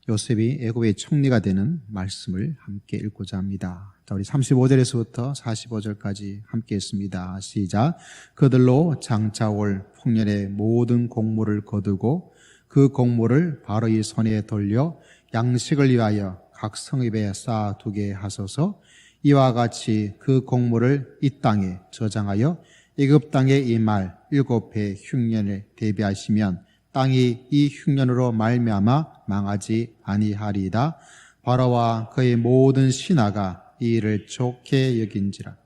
요셉이 애굽의 총리가 되는 말씀을 함께 읽고자 합니다. 자, 우리 35절에서부터 45절까지 함께 했습니다. 시작. 그들로 장차 올 풍년의 모든 곡물을 거두고 그 곡물을 바로의 손에 돌려 양식을 위하여 각 성읍에 쌓아두게 하소서. 이와 같이 그 곡물을 이 땅에 저장하여 애굽 땅에 이 말 7해 흉년을 대비하시면 땅이 이 흉년으로 말미암아 망하지 아니하리이다. 바로와 그의 모든 신하가 이 일을 좋게 여긴지라.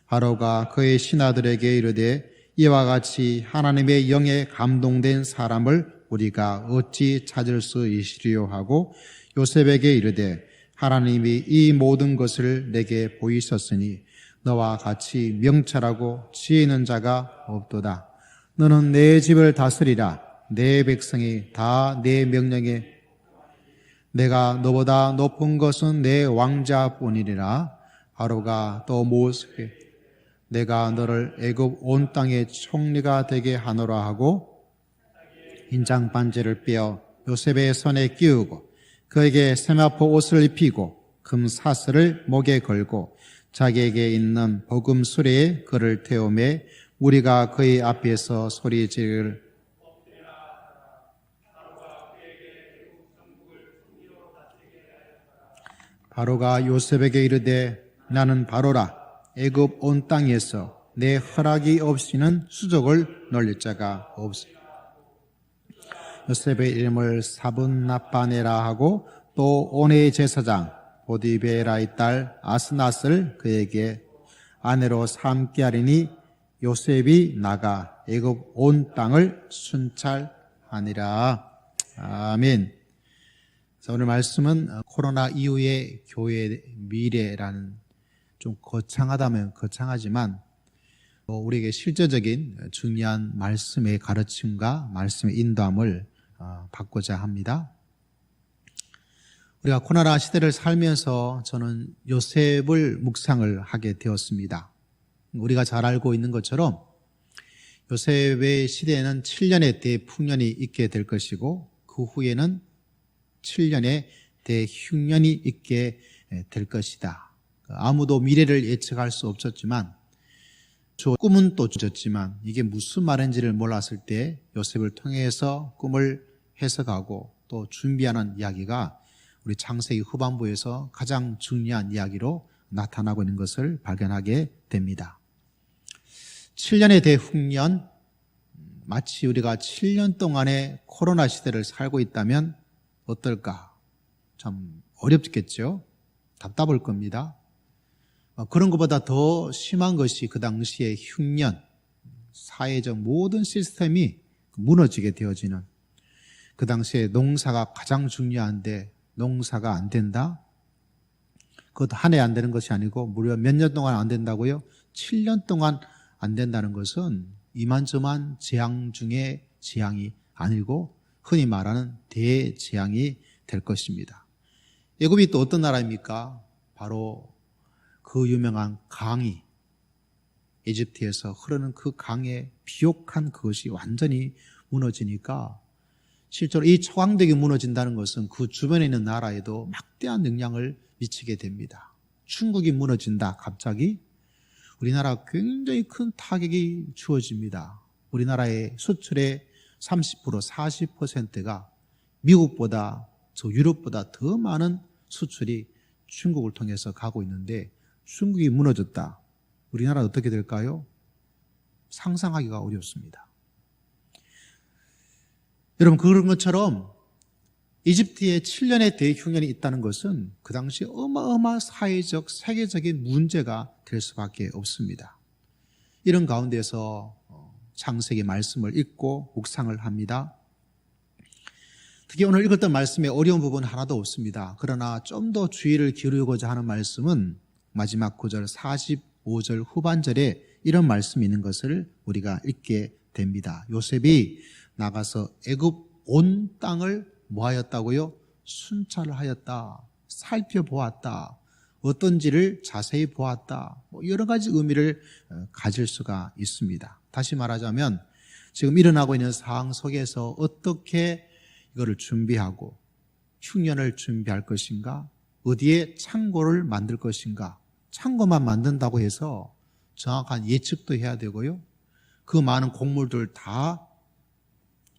바로가 그의 신하들에게 이르되 이와 같이 하나님의 영에 감동된 사람을 우리가 어찌 찾을 수 있으리요 하고 요셉에게 이르되 하나님이 이 모든 것을 내게 보이셨으니 너와 같이 명철하고 지혜 있는 자가 없도다. 너는 내 집을 다스리라. 내 백성이 다 내 명령에 내가 너보다 높은 것은 내 왕자뿐이니라. 바로가 또 모세에게 내가 너를 애굽 온 땅의 총리가 되게 하노라 하고 인장 반지를 빼어 요셉의 손에 끼우고 그에게 세마포 옷을 입히고 금 사슬을 목에 걸고 자기에게 있는 복음 수레에 그를 태우매 우리가 그의 앞에서 소리 지를 바로가 요셉에게 이르되 나는 바로라. 애굽 온 땅에서 내 허락이 없이는 수족을 놀릴 자가 없으리라. 요셉의 이름을 사분나파네라 하고 또 온의 제사장 보디베라의 딸 아스낫을 그에게 아내로 삼게 하리니 요셉이 나가 애굽 온 땅을 순찰하니라. 아멘. 자, 오늘 말씀은 코로나 이후의 교회의 미래라는 좀 거창하다면 거창하지만 우리에게 실제적인 중요한 말씀의 가르침과 말씀의 인도함을 받고자 합니다. 우리가 코로나 시대를 살면서 저는 요셉을 묵상을 하게 되었습니다. 우리가 잘 알고 있는 것처럼 요셉의 시대에는 7년의 대풍년이 있게 될 것이고 그 후에는 7년의 대흉년이 있게 될 것이다. 아무도 미래를 예측할 수 없었지만 꿈은 또 주셨지만 이게 무슨 말인지를 몰랐을 때 요셉을 통해서 꿈을 해석하고 또 준비하는 이야기가 우리 창세기 후반부에서 가장 중요한 이야기로 나타나고 있는 것을 발견하게 됩니다. 7년의 대흉년, 마치 우리가 7년 동안의 코로나 시대를 살고 있다면 어떨까? 참 어렵겠죠? 답답할 겁니다. 그런 것보다 더 심한 것이 그 당시의 흉년, 사회적 모든 시스템이 무너지게 되어지는 그 당시에 농사가 가장 중요한데 농사가 안 된다? 그것도 한 해 안 되는 것이 아니고 무려 몇 년 동안 안 된다고요? 7년 동안 안 된다는 것은 이만저만 재앙 중에 재앙이 아니고 흔히 말하는 대재앙이 될 것입니다. 애굽이 또 어떤 나라입니까? 바로 그 유명한 강이 이집트에서 흐르는 그 강의 비옥한 그것이 완전히 무너지니까 실제로 이 초강대기 무너진다는 것은 그 주변에 있는 나라에도 막대한 영향을 미치게 됩니다. 중국이 무너진다 갑자기 우리나라 굉장히 큰 타격이 주어집니다. 우리나라의 수출의 30% 40%가 미국보다 저 유럽보다 더 많은 수출이 중국을 통해서 가고 있는데 중국이 무너졌다. 우리나라 어떻게 될까요? 상상하기가 어렵습니다. 여러분 그런 것처럼 이집트에 7년의 대흉년이 있다는 것은 그 당시 어마어마한 사회적 세계적인 문제가 될 수밖에 없습니다. 이런 가운데서 창세기 말씀을 읽고 묵상을 합니다. 특히 오늘 읽었던 말씀에 어려운 부분 하나도 없습니다. 그러나 좀 더 주의를 기울이고자 하는 말씀은 마지막 9절 45절 후반절에 이런 말씀이 있는 것을 우리가 읽게 됩니다. 요셉이 나가서 애굽 온 땅을 뭐하였다고요? 순찰을 하였다. 살펴보았다. 어떤지를 자세히 보았다. 여러 가지 의미를 가질 수가 있습니다. 다시 말하자면 지금 일어나고 있는 상황 속에서 어떻게 이거를 준비하고 흉년을 준비할 것인가? 어디에 창고를 만들 것인가? 창고만 만든다고 해서 정확한 예측도 해야 되고요. 그 많은 곡물들 다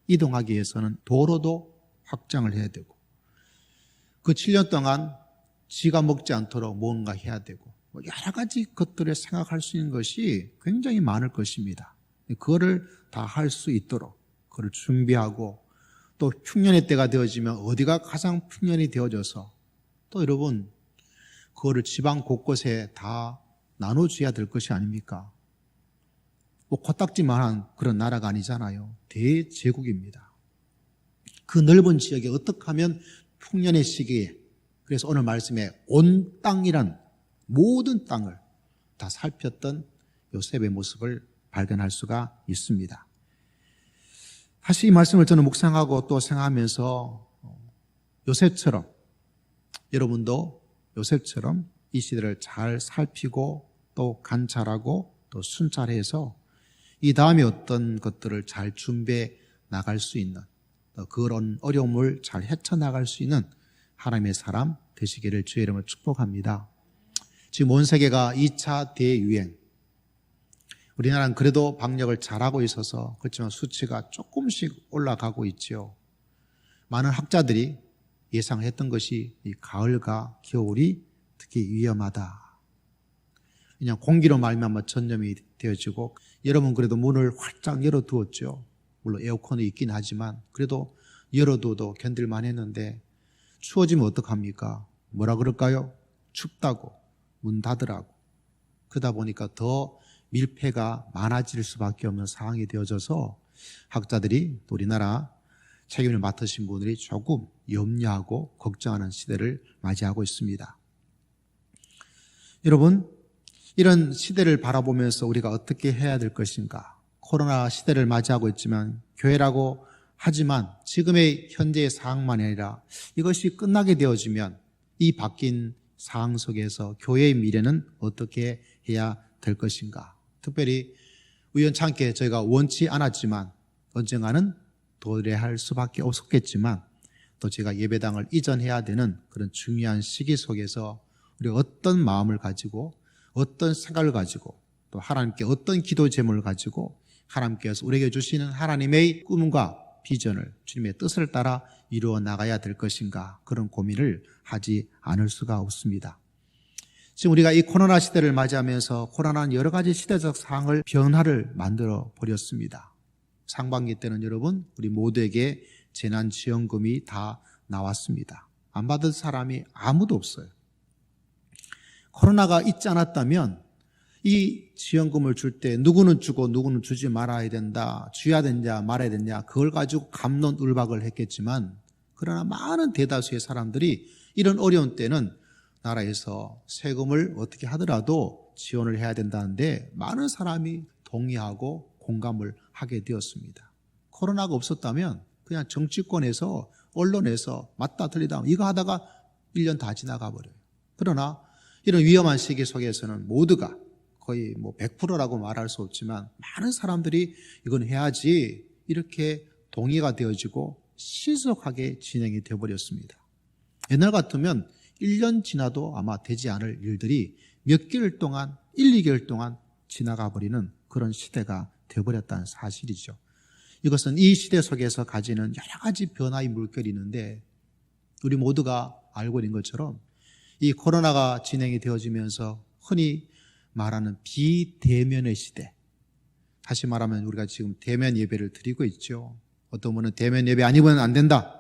이동하기 위해서는 도로도 확장을 해야 되고, 그 7년 동안 쥐가 먹지 않도록 뭔가 해야 되고, 여러 가지 것들을 생각할 수 있는 것이 굉장히 많을 것입니다. 그거를 다 할 수 있도록 그걸 준비하고, 또 흉년의 때가 되어지면 어디가 가장 흉년이 되어져서, 또 여러분 그거를 지방 곳곳에 다 나눠줘야 될 것이 아닙니까? 뭐 코딱지만한 그런 나라가 아니잖아요. 대제국입니다. 그 넓은 지역에 어떻게 하면 흉년의 시기에, 그래서 오늘 말씀에 온 땅이란 모든 땅을 다 살폈던 요셉의 모습을 발견할 수가 있습니다. 다시 이 말씀을 저는 묵상하고 또 생각하면서 요셉처럼, 여러분도 요셉처럼 이 시대를 잘 살피고 또 관찰하고 또 순찰해서 이 다음에 어떤 것들을 잘 준비해 나갈 수 있는, 그런 어려움을 잘 헤쳐나갈 수 있는 하나님의 사람 되시기를 주의 이름으로 축복합니다. 지금 온 세계가 2차 대유행, 우리나라는 그래도 방역을 잘하고 있어서 그렇지만 수치가 조금씩 올라가고 있죠. 많은 학자들이 예상했던 것이 이 가을과 겨울이 특히 위험하다. 그냥 공기로 말미암아 전염이 되어지고, 여러분 그래도 문을 활짝 열어두었죠. 물론 에어컨이 있긴 하지만 그래도 열어둬도 견딜만 했는데 추워지면 어떡합니까? 뭐라 그럴까요? 춥다고 문 닫으라고. 그러다 보니까 더 밀폐가 많아질 수밖에 없는 상황이 되어져서 학자들이, 또 우리나라 책임을 맡으신 분들이 조금 염려하고 걱정하는 시대를 맞이하고 있습니다. 여러분, 이런 시대를 바라보면서 우리가 어떻게 해야 될 것인가? 코로나 시대를 맞이하고 있지만, 교회라고 하지만 지금의 현재의 상황만이 아니라 이것이 끝나게 되어지면 이 바뀐 상황 속에서 교회의 미래는 어떻게 해야 될 것인가? 특별히 우연찮게 저희가 원치 않았지만 언젠가는 도래할 수밖에 없었겠지만, 또 제가 예배당을 이전해야 되는 그런 중요한 시기 속에서 우리가 어떤 마음을 가지고, 어떤 생각을 가지고, 또 하나님께 어떤 기도 제목을 가지고 하나님께서 우리에게 주시는 하나님의 꿈과 비전을, 주님의 뜻을 따라 이루어 나가야 될 것인가, 그런 고민을 하지 않을 수가 없습니다. 지금 우리가 이 코로나 시대를 맞이하면서 코로나는 여러 가지 시대적 상황을 변화를 만들어 버렸습니다. 상반기 때는 여러분 우리 모두에게 재난지원금이 다 나왔습니다. 안 받을 사람이 아무도 없어요. 코로나가 있지 않았다면 이 지원금을 줄 때 누구는 주고 누구는 주지 말아야 된다, 줘야 되냐 말아야 되냐, 그걸 가지고 갑론을박을 했겠지만, 그러나 많은 대다수의 사람들이 이런 어려운 때는 나라에서 세금을 어떻게 하더라도 지원을 해야 된다는데 많은 사람이 동의하고 공감을 하게 되었습니다. 코로나가 없었다면 그냥 정치권에서, 언론에서 맞다 틀리다 이거 하다가 1년 다 지나가 버려요. 그러나 이런 위험한 시기 속에서는 모두가, 거의 100%라고 말할 수 없지만 많은 사람들이 이건 해야지 이렇게 동의가 되어지고 신속하게 진행이 되어버렸습니다. 옛날 같으면 1년 지나도 아마 되지 않을 일들이 몇 개월 동안, 1, 2개월 동안 지나가 버리는 그런 시대가 되어버렸다는 사실이죠. 이것은 이 시대 속에서 가지는 여러 가지 변화의 물결이 있는데, 우리 모두가 알고 있는 것처럼 이 코로나가 진행이 되어지면서 흔히 말하는 비대면의 시대, 다시 말하면 우리가 지금 대면 예배를 드리고 있죠. 어떤 분은 대면 예배 아니면 안 된다.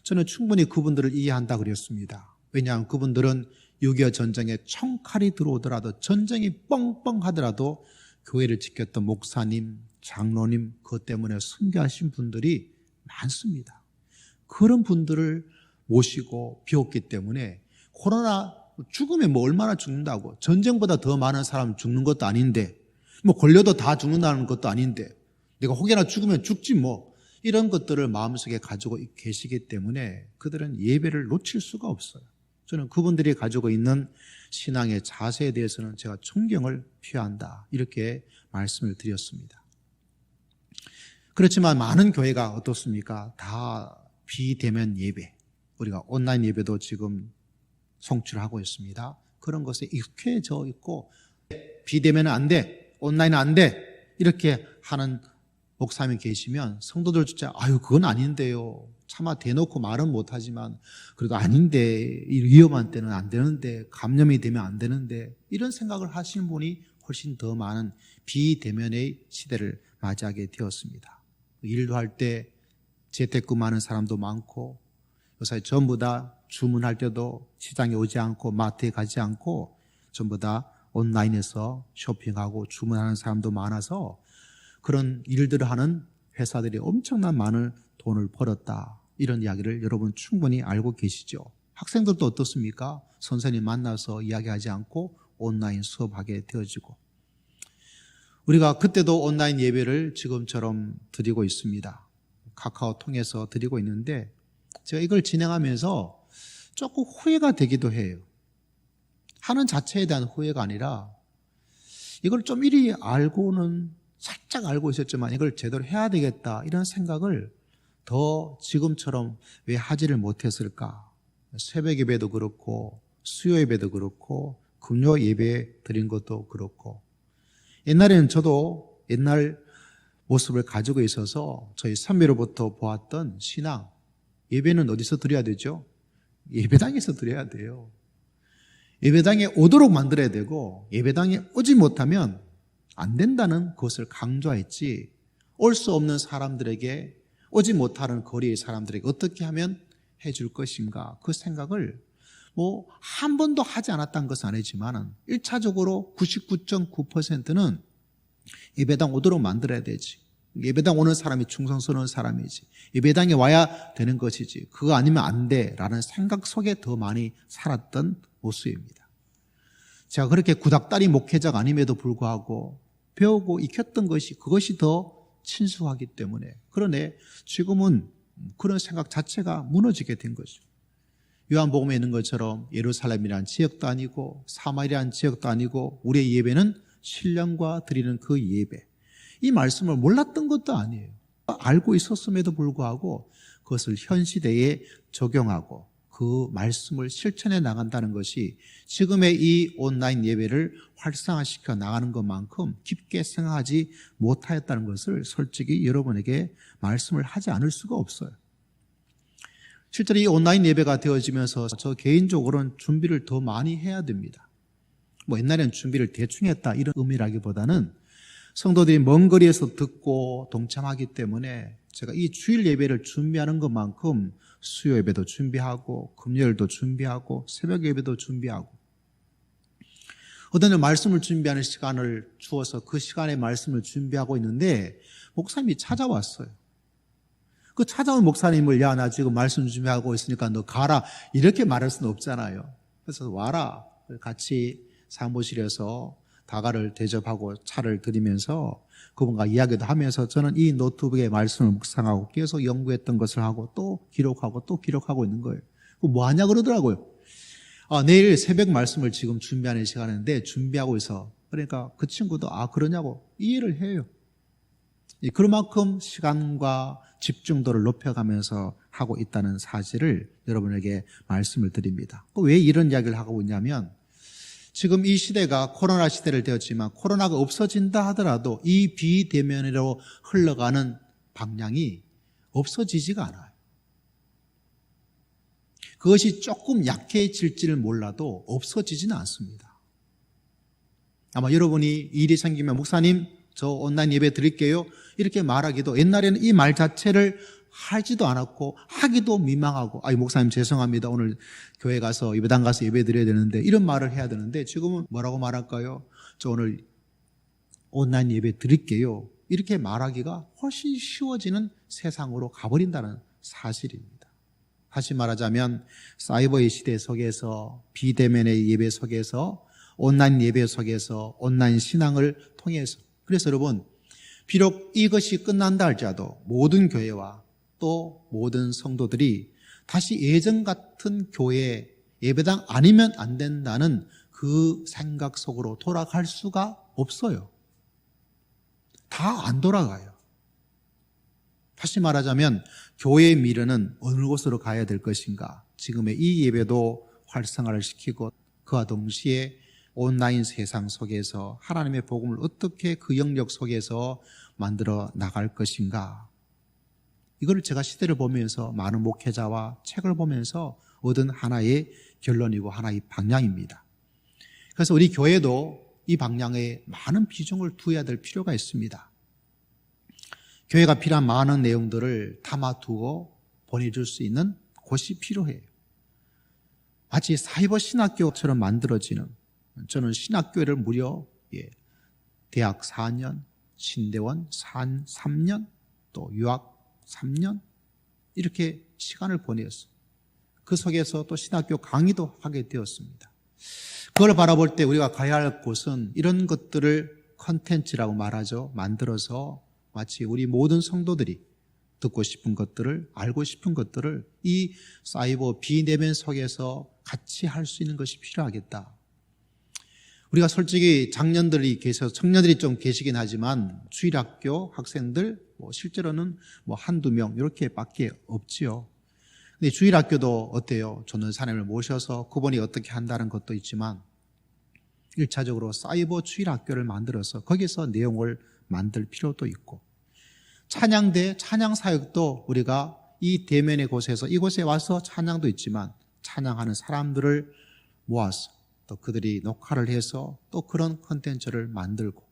저는 충분히 그분들을 이해한다 그랬습니다. 왜냐하면 그분들은 6.25 전쟁에 총칼이 들어오더라도, 전쟁이 뻥뻥 하더라도 교회를 지켰던 목사님, 장로님, 그것 때문에 순교하신 분들이 많습니다. 그런 분들을 모시고 비웠기 때문에 코로나 죽으면 얼마나 죽는다고, 전쟁보다 더 많은 사람 죽는 것도 아닌데, 걸려도 다 죽는다는 것도 아닌데, 내가 혹여나 죽으면 죽지 이런 것들을 마음속에 가지고 계시기 때문에 그들은 예배를 놓칠 수가 없어요. 저는 그분들이 가지고 있는 신앙의 자세에 대해서는 제가 존경을 표한다, 이렇게 말씀을 드렸습니다. 그렇지만 많은 교회가 어떻습니까? 다 비대면 예배, 우리가 온라인 예배도 지금 송출하고 있습니다. 그런 것에 익숙해져 있고 비대면은 안 돼, 온라인은 안 돼 이렇게 하는 목사님이 계시면 성도들 진짜 아유 그건 아닌데요. 차마 대놓고 말은 못하지만 그래도 아닌데 위험한 때는 안 되는데 감염이 되면 안 되는데 이런 생각을 하시는 분이 훨씬 더 많은 비대면의 시대를 맞이하게 되었습니다. 일도 할 때 재택근무하는 사람도 많고 요새 전부 다 주문할 때도 시장에 오지 않고 마트에 가지 않고 전부 다 온라인에서 쇼핑하고 주문하는 사람도 많아서 그런 일들을 하는 회사들이 엄청난 많은 돈을 벌었다. 이런 이야기를 여러분 충분히 알고 계시죠. 학생들도 어떻습니까? 선생님 만나서 이야기하지 않고 온라인 수업하게 되어지고 우리가 그때도 온라인 예배를 지금처럼 드리고 있습니다. 카카오 통해서 드리고 있는데 제가 이걸 진행하면서 조금 후회가 되기도 해요. 하는 자체에 대한 후회가 아니라 이걸 좀 미리 알고는 살짝 알고 있었지만 이걸 제대로 해야 되겠다 이런 생각을 더 지금처럼 왜 하지를 못했을까? 새벽 예배도 그렇고 수요 예배도 그렇고 금요 예배 드린 것도 그렇고 옛날에는 저도 옛날 모습을 가지고 있어서 저희 선배로부터 보았던 신앙 예배는 어디서 드려야 되죠? 예배당에서 드려야 돼요. 예배당에 오도록 만들어야 되고 예배당에 오지 못하면 안 된다는 것을 강조했지 올 수 없는 사람들에게 오지 못하는 거리의 사람들에게 어떻게 하면 해줄 것인가 그 생각을 한 번도 하지 않았다는 것은 아니지만 1차적으로 99.9%는 예배당 오도록 만들어야 되지. 예배당 오는 사람이 충성스러운 사람이지. 예배당에 와야 되는 것이지. 그거 아니면 안 돼라는 생각 속에 더 많이 살았던 모습입니다. 제가 그렇게 구닥다리 목회자가 아님에도 불구하고 배우고 익혔던 것이 그것이 더 친숙하기 때문에 그러네 지금은 그런 생각 자체가 무너지게 된 거죠. 요한복음에 있는 것처럼 예루살렘이라는 지역도 아니고 사마리아라는 지역도 아니고 우리의 예배는 신령과 드리는 그 예배 이 말씀을 몰랐던 것도 아니에요. 알고 있었음에도 불구하고 그것을 현 시대에 적용하고 그 말씀을 실천해 나간다는 것이 지금의 이 온라인 예배를 활성화시켜 나가는 것만큼 깊게 생각하지 못하였다는 것을 솔직히 여러분에게 말씀을 하지 않을 수가 없어요. 실제로 이 온라인 예배가 되어지면서 저 개인적으로는 준비를 더 많이 해야 됩니다. 옛날에는 준비를 대충 했다 이런 의미라기보다는 성도들이 먼 거리에서 듣고 동참하기 때문에 제가 이 주일 예배를 준비하는 것만큼 수요 예배도 준비하고 금요일도 준비하고 새벽 예배도 준비하고 어떤 날 말씀을 준비하는 시간을 주어서 그 시간에 말씀을 준비하고 있는데 목사님이 찾아왔어요. 그 찾아온 목사님을 야 나 지금 말씀 준비하고 있으니까 너 가라 이렇게 말할 수는 없잖아요. 그래서 와라 같이 사무실에서 다가를 대접하고 차를 드리면서 그분과 이야기도 하면서 저는 이 노트북에 말씀을 묵상하고 계속 연구했던 것을 하고 또 기록하고 있는 거예요. 뭐 하냐 그러더라고요. 내일 새벽 말씀을 지금 준비하는 시간인데 준비하고 있어. 그러니까 그 친구도 그러냐고 이해를 해요. 그만큼 시간과 집중도를 높여가면서 하고 있다는 사실을 여러분에게 말씀을 드립니다. 왜 이런 이야기를 하고 있냐면 지금 이 시대가 코로나 시대를 되었지만 코로나가 없어진다 하더라도 이 비대면으로 흘러가는 방향이 없어지지가 않아요. 그것이 조금 약해질지를 몰라도 없어지지는 않습니다. 아마 여러분이 일이 생기면 목사님 저 온라인 예배 드릴게요 이렇게 말하기도 옛날에는 이 말 자체를 하지도 않았고 하기도 민망하고 목사님 죄송합니다 오늘 교회 가서 예배당 가서 예배 드려야 되는데 이런 말을 해야 되는데 지금은 뭐라고 말할까요? 저 오늘 온라인 예배 드릴게요 이렇게 말하기가 훨씬 쉬워지는 세상으로 가버린다는 사실입니다. 다시 말하자면 사이버의 시대 속에서 비대면의 예배 속에서 온라인 예배 속에서 온라인 신앙을 통해서 그래서 여러분 비록 이것이 끝난다 할지라도 모든 교회와 또 모든 성도들이 다시 예전 같은 교회 예배당 아니면 안 된다는 그 생각 속으로 돌아갈 수가 없어요. 다 안 돌아가요. 다시 말하자면 교회의 미래는 어느 곳으로 가야 될 것인가? 지금의 이 예배도 활성화를 시키고 그와 동시에 온라인 세상 속에서 하나님의 복음을 어떻게 그 영역 속에서 만들어 나갈 것인가. 이걸 제가 시대를 보면서 많은 목회자와 책을 보면서 얻은 하나의 결론이고 하나의 방향입니다. 그래서 우리 교회도 이 방향에 많은 비중을 두어야 될 필요가 있습니다. 교회가 필요한 많은 내용들을 담아두고 보내줄 수 있는 곳이 필요해요. 마치 사이버 신학교처럼 만들어지는, 저는 신학교를 무려 대학 4년, 신대원 3년, 또 유학 3년 이렇게 시간을 보냈어요. 그 속에서 또 신학교 강의도 하게 되었습니다. 그걸 바라볼 때 우리가 가야 할 곳은 이런 것들을 컨텐츠라고 말하죠. 만들어서 마치 우리 모든 성도들이 듣고 싶은 것들을, 알고 싶은 것들을 이 사이버 비내면 속에서 같이 할 수 있는 것이 필요하겠다. 우리가 솔직히 장년들이 계셔서 청년들이 좀 계시긴 하지만 주일학교 학생들 실제로는 한두 명 이렇게 밖에 없지요. 근데 주일학교도 어때요? 전도사님을 모셔서 그분이 어떻게 한다는 것도 있지만 1차적으로 사이버 주일학교를 만들어서 거기서 내용을 만들 필요도 있고, 찬양대 찬양사역도 우리가 이 대면의 곳에서 이곳에 와서 찬양도 있지만 찬양하는 사람들을 모아서 또 그들이 녹화를 해서 또 그런 콘텐츠를 만들고,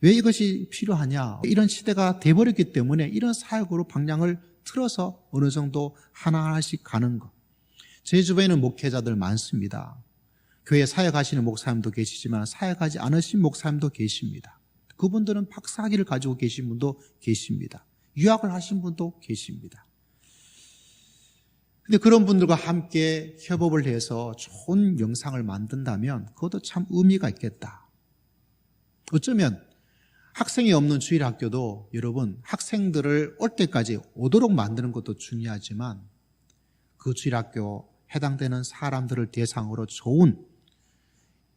왜 이것이 필요하냐? 이런 시대가 돼버렸기 때문에 이런 사역으로 방향을 틀어서 어느 정도 하나하나씩 가는 것. 제 주변에는 목회자들 많습니다. 교회 사역하시는 목사님도 계시지만 사역하지 않으신 목사님도 계십니다. 그분들은 박사학위를 가지고 계신 분도 계십니다. 유학을 하신 분도 계십니다. 근데 그런 분들과 함께 협업을 해서 좋은 영상을 만든다면 그것도 참 의미가 있겠다. 어쩌면 학생이 없는 주일학교도 여러분 학생들을 올 때까지 오도록 만드는 것도 중요하지만 그 주일학교 해당되는 사람들을 대상으로 좋은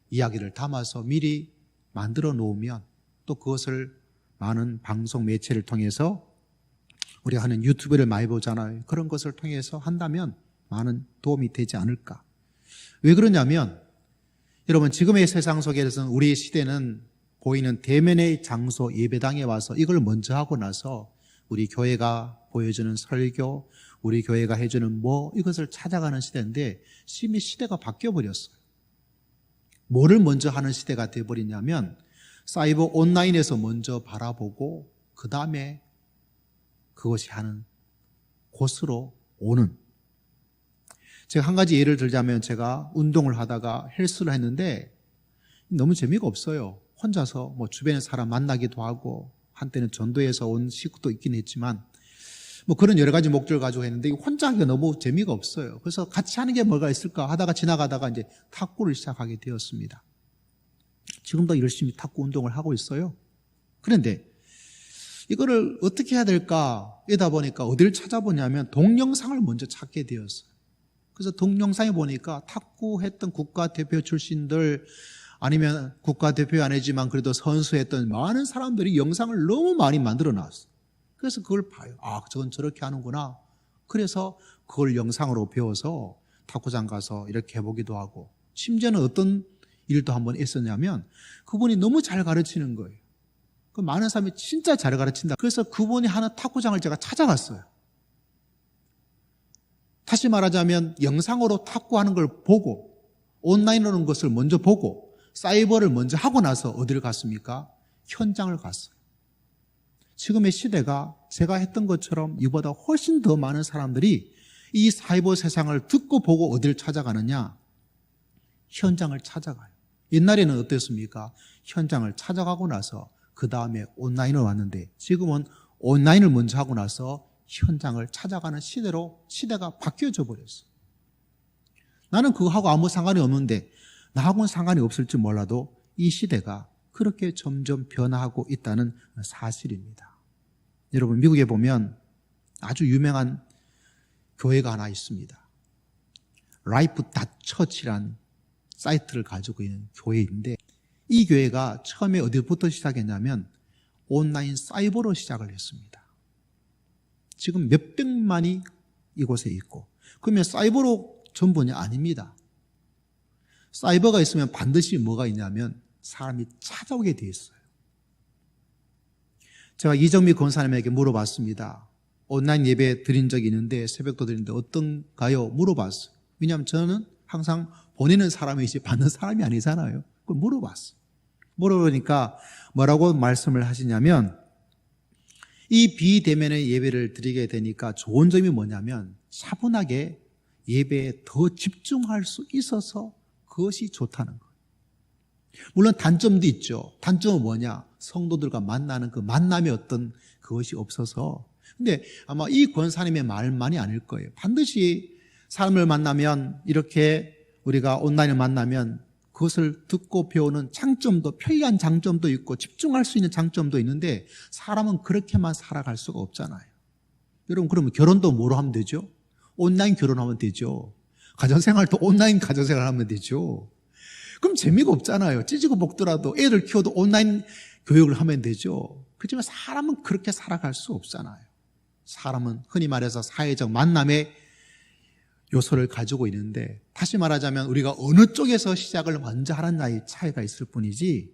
이야기를 담아서 미리 만들어 놓으면 또 그것을 많은 방송 매체를 통해서 우리가 하는 유튜브를 많이 보잖아요. 그런 것을 통해서 한다면 많은 도움이 되지 않을까. 왜 그러냐면 여러분 지금의 세상 속에서는 우리 시대는 보이는 대면의 장소 예배당에 와서 이걸 먼저 하고 나서 우리 교회가 보여주는 설교, 우리 교회가 해주는 이것을 찾아가는 시대인데 심히 시대가 바뀌어버렸어요. 뭐를 먼저 하는 시대가 되어버리냐면 사이버 온라인에서 먼저 바라보고 그 다음에 그것이 하는 곳으로 오는. 제가 한 가지 예를 들자면 제가 운동을 하다가 헬스를 했는데 너무 재미가 없어요. 혼자서 주변에 사람 만나기도 하고 한때는 전도에서 온 식구도 있긴 했지만 그런 여러 가지 목적을 가지고 했는데 혼자 하기가 너무 재미가 없어요. 그래서 같이 하는 게 뭐가 있을까 하다가 지나가다가 이제 탁구를 시작하게 되었습니다. 지금도 열심히 탁구 운동을 하고 있어요. 그런데 이거를 어떻게 해야 될까 이러다 보니까 어디를 찾아보냐면 동영상을 먼저 찾게 되었어요. 그래서 동영상에 보니까 탁구했던 국가대표 출신들 아니면 국가대표 아니지만 그래도 선수했던 많은 사람들이 영상을 너무 많이 만들어 놨어요. 그래서 그걸 봐요. 저건 저렇게 하는구나. 그래서 그걸 영상으로 배워서 탁구장 가서 이렇게 해보기도 하고, 심지어는 어떤 일도 한번 했었냐면 그분이 너무 잘 가르치는 거예요. 그 많은 사람이 진짜 잘 가르친다. 그래서 그분이 하는 탁구장을 제가 찾아갔어요. 다시 말하자면 영상으로 탁구하는 걸 보고 온라인으로 하는 것을 먼저 보고 사이버를 먼저 하고 나서 어디를 갔습니까? 현장을 갔어요. 지금의 시대가 제가 했던 것처럼 이보다 훨씬 더 많은 사람들이 이 사이버 세상을 듣고 보고 어디를 찾아가느냐? 현장을 찾아가요. 옛날에는 어땠습니까? 현장을 찾아가고 나서 그 다음에 온라인을 왔는데 지금은 온라인을 먼저 하고 나서 현장을 찾아가는 시대로 시대가 바뀌어져 버렸어요. 나는 그거하고 아무 상관이 없는데 나하고는 상관이 없을지 몰라도 이 시대가 그렇게 점점 변화하고 있다는 사실입니다. 여러분 미국에 보면 아주 유명한 교회가 하나 있습니다. life.church라는 사이트를 가지고 있는 교회인데 이 교회가 처음에 어디부터 시작했냐면 온라인 사이버로 시작을 했습니다. 지금 몇백만이 이곳에 있고 그러면 사이버로 전부냐? 아닙니다. 사이버가 있으면 반드시 뭐가 있냐면 사람이 찾아오게 돼 있어요. 제가 이정미 권사님에게 물어봤습니다. 온라인 예배 드린 적이 있는데 새벽도 드리는데 어떤가요? 물어봤어요. 왜냐하면 저는 항상 보내는 사람이지 받는 사람이 아니잖아요. 그걸 물어봤어요. 물어보니까 뭐라고 말씀을 하시냐면 이 비대면의 예배를 드리게 되니까 좋은 점이 뭐냐면 차분하게 예배에 더 집중할 수 있어서 그것이 좋다는 거예요. 물론 단점도 있죠. 단점은 뭐냐? 성도들과 만나는 그 만남의 어떤 그것이 없어서. 근데 아마 이 권사님의 말만이 아닐 거예요. 반드시 사람을 만나면 이렇게 우리가 온라인을 만나면 그것을 듣고 배우는 장점도 편리한 장점도 있고 집중할 수 있는 장점도 있는데 사람은 그렇게만 살아갈 수가 없잖아요. 여러분 그러면 결혼도 뭐로 하면 되죠? 온라인 결혼하면 되죠. 가정생활도 온라인 가정생활 하면 되죠. 그럼 재미가 없잖아요. 찌지고 볶더라도 애들 키워도 온라인 교육을 하면 되죠. 그렇지만 사람은 그렇게 살아갈 수 없잖아요. 사람은 흔히 말해서 사회적 만남의 요소를 가지고 있는데 다시 말하자면 우리가 어느 쪽에서 시작을 먼저 하느냐의 차이가 있을 뿐이지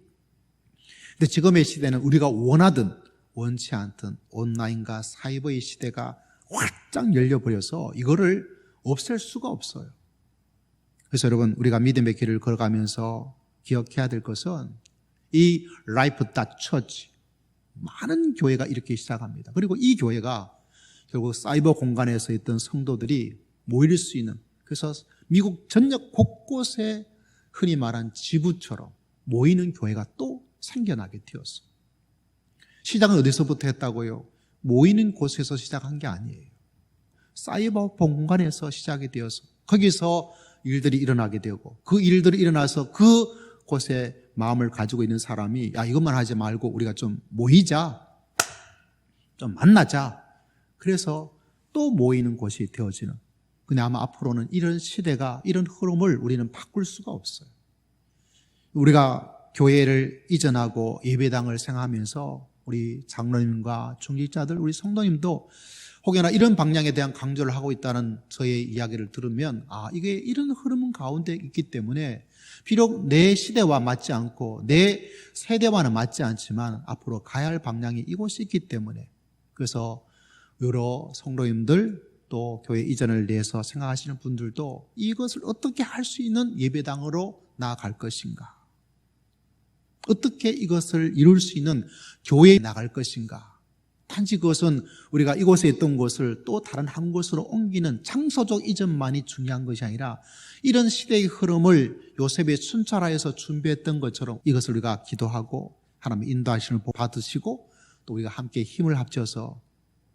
근데 지금의 시대는 우리가 원하든 원치 않든 온라인과 사이버의 시대가 활짝 열려버려서 이거를 없앨 수가 없어요. 그래서 여러분 우리가 믿음의 길을 걸어가면서 기억해야 될 것은 이 라이프.처치 많은 교회가 이렇게 시작합니다. 그리고 이 교회가 결국 사이버 공간에서 있던 성도들이 모일 수 있는 그래서 미국 전역 곳곳에 흔히 말한 지부처럼 모이는 교회가 또 생겨나게 되었어요. 시작은 어디서부터 했다고요? 모이는 곳에서 시작한 게 아니에요. 사이버 공간에서 시작이 되어서 거기서 일들이 일어나게 되고 그 일들이 일어나서 그 곳에 마음을 가지고 있는 사람이 야 이것만 하지 말고 우리가 좀 모이자 좀 만나자 그래서 또 모이는 곳이 되어지는 근데 아마 앞으로는 이런 시대가 이런 흐름을 우리는 바꿀 수가 없어요. 우리가 교회를 이전하고 예배당을 생각하면서 우리 장로님과 중직자들 우리 성도님도 혹여나 이런 방향에 대한 강조를 하고 있다는 저의 이야기를 들으면 이게 이런 흐름 가운데 있기 때문에 비록 내 시대와 맞지 않고 내 세대와는 맞지 않지만 앞으로 가야 할 방향이 이곳이 있기 때문에 그래서 여러 성도님들 또 교회 이전을 위해서 생각하시는 분들도 이것을 어떻게 할 수 있는 예배당으로 나아갈 것인가 어떻게 이것을 이룰 수 있는 교회에 나갈 것인가 단지 그것은 우리가 이곳에 있던 곳을 또 다른 한 곳으로 옮기는 장소적 이전만이 중요한 것이 아니라 이런 시대의 흐름을 요셉의 순찰하에서 준비했던 것처럼 이것을 우리가 기도하고 하나님의 인도하심을 받으시고 또 우리가 함께 힘을 합쳐서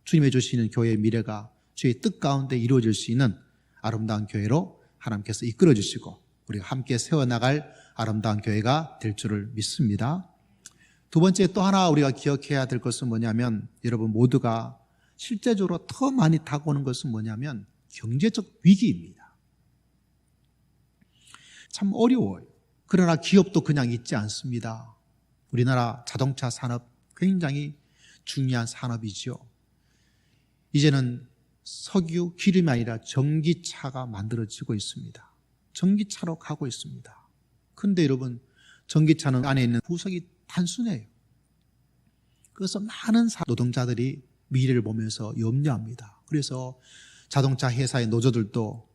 주님의 주시는 교회의 미래가 주의 뜻 가운데 이루어질 수 있는 아름다운 교회로 하나님께서 이끌어 주시고 우리가 함께 세워나갈 아름다운 교회가 될 줄을 믿습니다. 두 번째 또 하나 우리가 기억해야 될 것은 뭐냐면 여러분 모두가 실제적으로 더 많이 다가오는 것은 뭐냐면 경제적 위기입니다. 참 어려워요. 그러나 기업도 그냥 있지 않습니다. 우리나라 자동차 산업 굉장히 중요한 산업이죠. 이제는 석유, 기름이 아니라 전기차가 만들어지고 있습니다. 전기차로 가고 있습니다. 그런데 여러분 전기차는 안에 있는 부석이 단순해요. 그래서 많은 노동자들이 미래를 보면서 염려합니다. 그래서 자동차 회사의 노조들도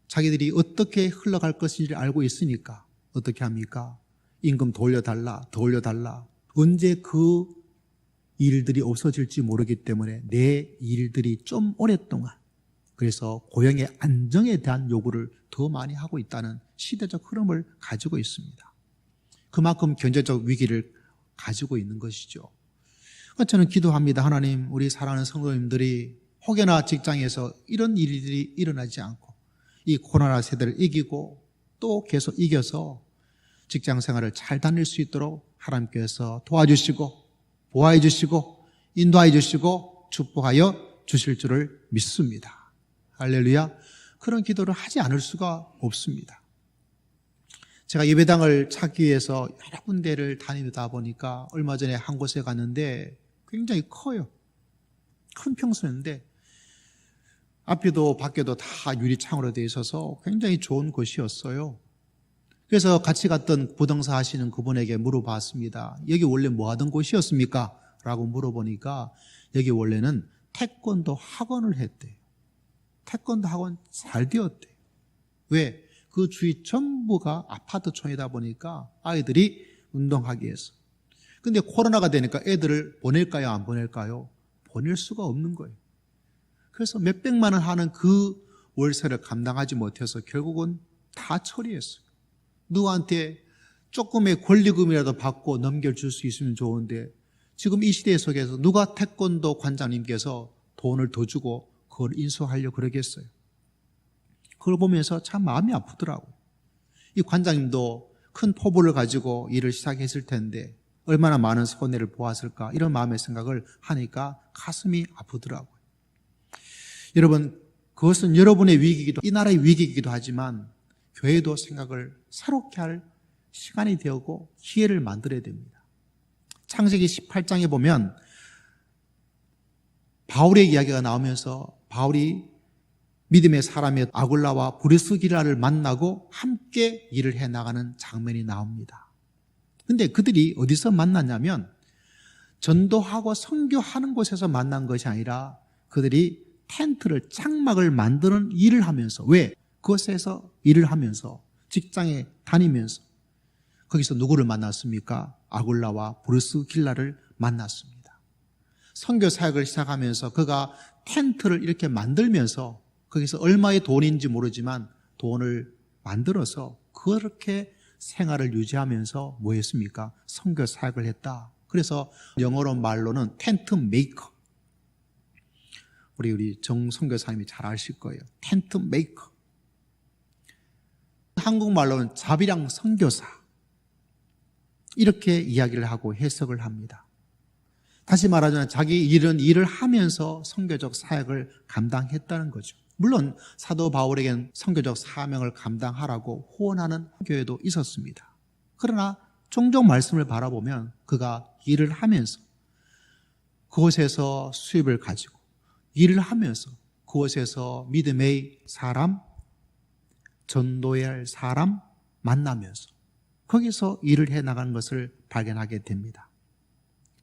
자기들이 어떻게 흘러갈 것인지를 알고 있으니까 어떻게 합니까? 임금 더 올려달라, 더 올려달라. 언제 그 일들이 없어질지 모르기 때문에 내 일들이 좀 오랫동안 그래서 고용의 안정에 대한 요구를 더 많이 하고 있다는 시대적 흐름을 가지고 있습니다. 그만큼 경제적 위기를 가지고 있는 것이죠. 저는 기도합니다. 하나님, 우리 사랑하는 성도님들이 혹여나 직장에서 이런 일들이 일어나지 않고 이 코로나 세대를 이기고 또 계속 이겨서 직장 생활을 잘 다닐 수 있도록 하나님께서 도와주시고 보호해 주시고 인도해 주시고 축복하여 주실 줄을 믿습니다. 할렐루야. 그런 기도를 하지 않을 수가 없습니다. 제가 예배당을 찾기 위해서 여러 군데를 다니다 보니까 얼마 전에 한 곳에 갔는데 굉장히 커요. 큰 평수였는데 앞에도 밖에도 다 유리창으로 되어 있어서 굉장히 좋은 곳이었어요. 그래서 같이 갔던 부동산 하시는 그분에게 물어봤습니다. 여기 원래 뭐 하던 곳이었습니까? 라고 물어보니까 여기 원래는 태권도 학원을 했대요. 태권도 학원 잘 되었대요. 왜? 그 주위 전부가 아파트촌이다 보니까 아이들이 운동하기 위해서. 근데 코로나가 되니까 애들을 보낼까요? 안 보낼까요? 보낼 수가 없는 거예요. 그래서 몇백만 원 하는 그 월세를 감당하지 못해서 결국은 다 처리했어요. 누구한테 조금의 권리금이라도 받고 넘겨줄 수 있으면 좋은데 지금 이 시대 속에서 누가 태권도 관장님께서 돈을 더 주고 그걸 인수하려고 그러겠어요. 그걸 보면서 참 마음이 아프더라고요. 이 관장님도 큰 포부를 가지고 일을 시작했을 텐데 얼마나 많은 손해를 보았을까 이런 마음의 생각을 하니까 가슴이 아프더라고요. 여러분, 그것은 여러분의 위기이기도 이 나라의 위기이기도 하지만 교회도 생각을 새롭게 할 시간이 되었고 기회를 만들어야 됩니다. 창세기 18장에 보면 바울의 이야기가 나오면서 바울이 믿음의 사람의 아굴라와 브리스길라를 만나고 함께 일을 해나가는 장면이 나옵니다. 그런데 그들이 어디서 만났냐면 전도하고 선교하는 곳에서 만난 것이 아니라 그들이 텐트를 장막을 만드는 일을 하면서 왜? 그곳에서 일을 하면서 직장에 다니면서 거기서 누구를 만났습니까? 아굴라와 브리스길라를 만났습니다. 선교 사역을 시작하면서 그가 텐트를 이렇게 만들면서 거기서 얼마의 돈인지 모르지만 돈을 만들어서 그렇게 생활을 유지하면서 뭐 했습니까? 선교 사역을 했다. 그래서 영어로 말로는 텐트 메이커. 우리 정 선교사님이 잘 아실 거예요. 텐트 메이커. 한국말로는 자비랑 선교사. 이렇게 이야기를 하고 해석을 합니다. 다시 말하자면 자기 일을 하면서 선교적 사역을 감당했다는 거죠. 물론 사도 바울에겐 선교적 사명을 감당하라고 후원하는 교회도 있었습니다. 그러나 종종 말씀을 바라보면 그가 일을 하면서 그곳에서 수입을 가지고 일을 하면서 그곳에서 믿음의 사람, 전도해야 할 사람 만나면서 거기서 일을 해나가는 것을 발견하게 됩니다.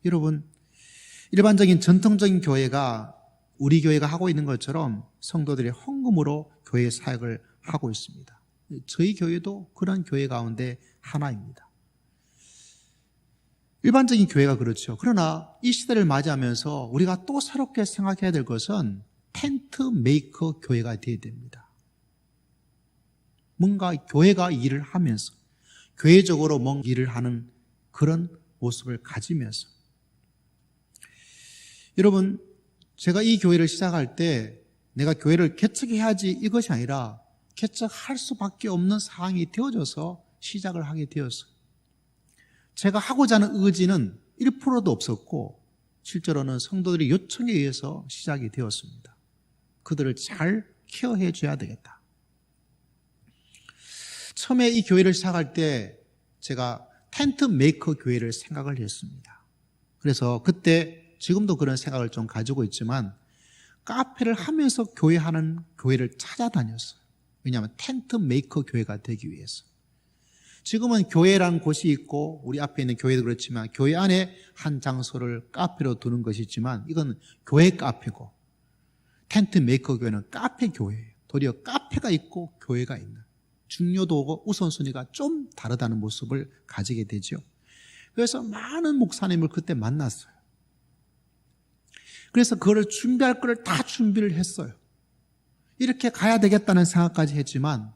여러분, 일반적인 전통적인 교회가 우리 교회가 하고 있는 것처럼 성도들의 헌금으로 교회 사역을 하고 있습니다. 저희 교회도 그런 교회 가운데 하나입니다. 일반적인 교회가 그렇죠. 그러나 이 시대를 맞이하면서 우리가 또 새롭게 생각해야 될 것은 텐트 메이커 교회가 되어야 됩니다. 뭔가 교회가 일을 하면서 교회적으로 뭔 일을 하는 그런 모습을 가지면서 여러분, 제가 이 교회를 시작할 때 내가 교회를 개척해야지 이것이 아니라 개척할 수밖에 없는 상황이 되어져서 시작을 하게 되었어요. 제가 하고자 하는 의지는 1%도 없었고 실제로는 성도들의 요청에 의해서 시작이 되었습니다. 그들을 잘 케어해 줘야 되겠다. 처음에 이 교회를 시작할 때 제가 텐트 메이커 교회를 생각을 했습니다. 그래서 그때 지금도 그런 생각을 좀 가지고 있지만 카페를 하면서 교회하는 교회를 찾아다녔어요. 왜냐하면 텐트 메이커 교회가 되기 위해서. 지금은 교회라는 곳이 있고 우리 앞에 있는 교회도 그렇지만 교회 안에 한 장소를 카페로 두는 것이 있지만 이건 교회 카페고 텐트 메이커 교회는 카페 교회예요. 도리어 카페가 있고 교회가 있는 중요도고 우선순위가 좀 다르다는 모습을 가지게 되죠. 그래서 많은 목사님을 그때 만났어요. 그래서 그거를 준비할 거를 다 준비를 했어요. 이렇게 가야 되겠다는 생각까지 했지만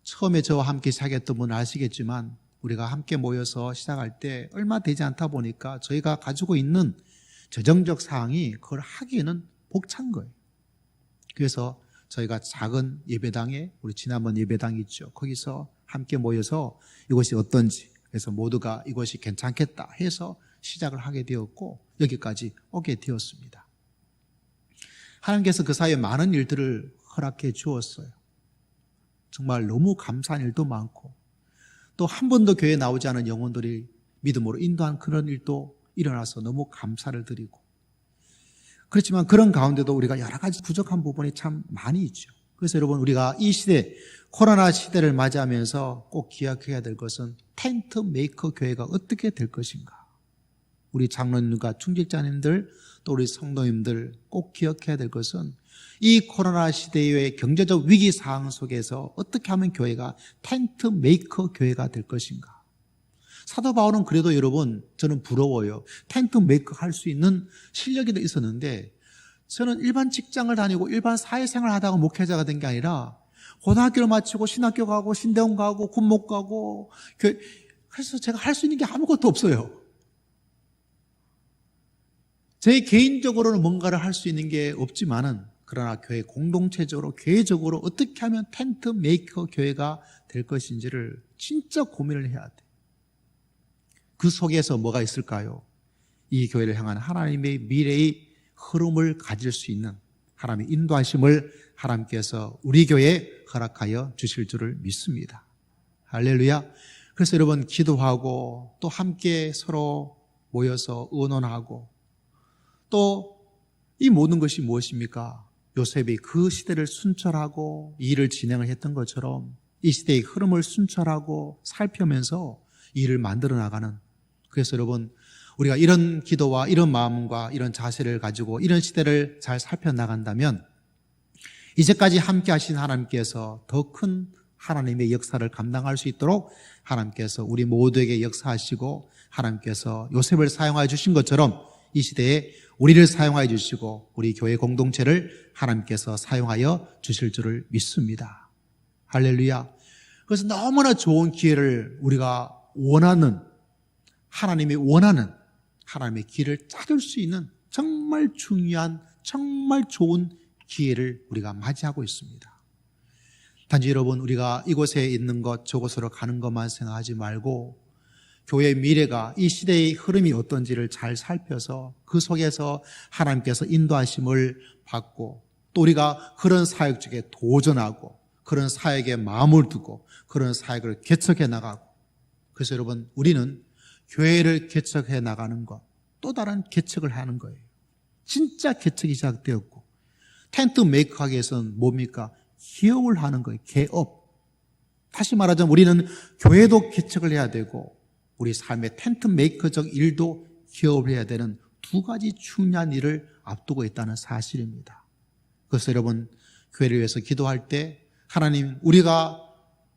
처음에 저와 함께 시작했던 분은 아시겠지만 우리가 함께 모여서 시작할 때 얼마 되지 않다 보니까 저희가 가지고 있는 재정적 사항이 그걸 하기에는 벅찬 거예요. 그래서 저희가 작은 예배당에 우리 지난번 예배당이 있죠. 거기서 함께 모여서 이것이 어떤지 그래서 모두가 이것이 괜찮겠다 해서 시작을 하게 되었고 여기까지 오게 되었습니다. 하나님께서 그 사이에 많은 일들을 허락해 주었어요. 정말 너무 감사한 일도 많고 또 한 번도 교회에 나오지 않은 영혼들이 믿음으로 인도한 그런 일도 일어나서 너무 감사를 드리고 그렇지만 그런 가운데도 우리가 여러 가지 부족한 부분이 참 많이 있죠. 그래서 여러분, 우리가 이 시대, 코로나 시대를 맞이하면서 꼭 기억해야 될 것은 텐트 메이커 교회가 어떻게 될 것인가. 우리 장로님과 중직자님들, 또 우리 성도님들 꼭 기억해야 될 것은 이 코로나 시대의 경제적 위기 상황 속에서 어떻게 하면 교회가 텐트 메이커 교회가 될 것인가. 사도 바울은 그래도 여러분, 저는 부러워요. 텐트 메이커 할 수 있는 실력이 있었는데, 저는 일반 직장을 다니고 일반 사회생활 하다가 목회자가 된 게 아니라 고등학교를 마치고 신학교 가고 신대원 가고 군목 가고, 그래서 제가 할 수 있는 게 아무것도 없어요. 제 개인적으로는 뭔가를 할 수 있는 게 없지만은, 그러나 교회 공동체적으로, 교회적으로 어떻게 하면 텐트 메이커 교회가 될 것인지를 진짜 고민을 해야 돼. 그 속에서 뭐가 있을까요? 이 교회를 향한 하나님의 미래의 흐름을 가질 수 있는 하나님의 인도하심을 하나님께서 우리 교회에 허락하여 주실 줄을 믿습니다. 할렐루야. 그래서 여러분, 기도하고 또 함께 서로 모여서 의논하고, 또 이 모든 것이 무엇입니까? 요셉이 그 시대를 순찰하고 일을 진행을 했던 것처럼 이 시대의 흐름을 순찰하고 살피면서 일을 만들어 나가는, 그래서 여러분, 우리가 이런 기도와 이런 마음과 이런 자세를 가지고 이런 시대를 잘 살펴나간다면 이제까지 함께 하신 하나님께서 더 큰 하나님의 역사를 감당할 수 있도록 하나님께서 우리 모두에게 역사하시고, 하나님께서 요셉을 사용하여 주신 것처럼 이 시대에 우리를 사용하여 주시고 우리 교회 공동체를 하나님께서 사용하여 주실 줄을 믿습니다. 할렐루야. 그래서 너무나 좋은 기회를 우리가 원하는, 하나님이 원하는 하나님의 길을 찾을 수 있는 정말 중요한, 정말 좋은 기회를 우리가 맞이하고 있습니다. 단지 여러분, 우리가 이곳에 있는 것, 저곳으로 가는 것만 생각하지 말고 교회의 미래가, 이 시대의 흐름이 어떤지를 잘 살펴서 그 속에서 하나님께서 인도하심을 받고, 또 우리가 그런 사역 중에 도전하고 그런 사역에 마음을 두고 그런 사역을 개척해 나가고, 그래서 여러분, 우리는 교회를 개척해 나가는 것, 또 다른 개척을 하는 거예요. 진짜 개척이 시작되었고, 텐트 메이커 하기 위해서는 뭡니까? 기업을 하는 거예요. 개업. 다시 말하자면 우리는 교회도 개척을 해야 되고 우리 삶의 텐트 메이커적 일도 기업을 해야 되는 두 가지 중요한 일을 앞두고 있다는 사실입니다. 그래서 여러분, 교회를 위해서 기도할 때 하나님, 우리가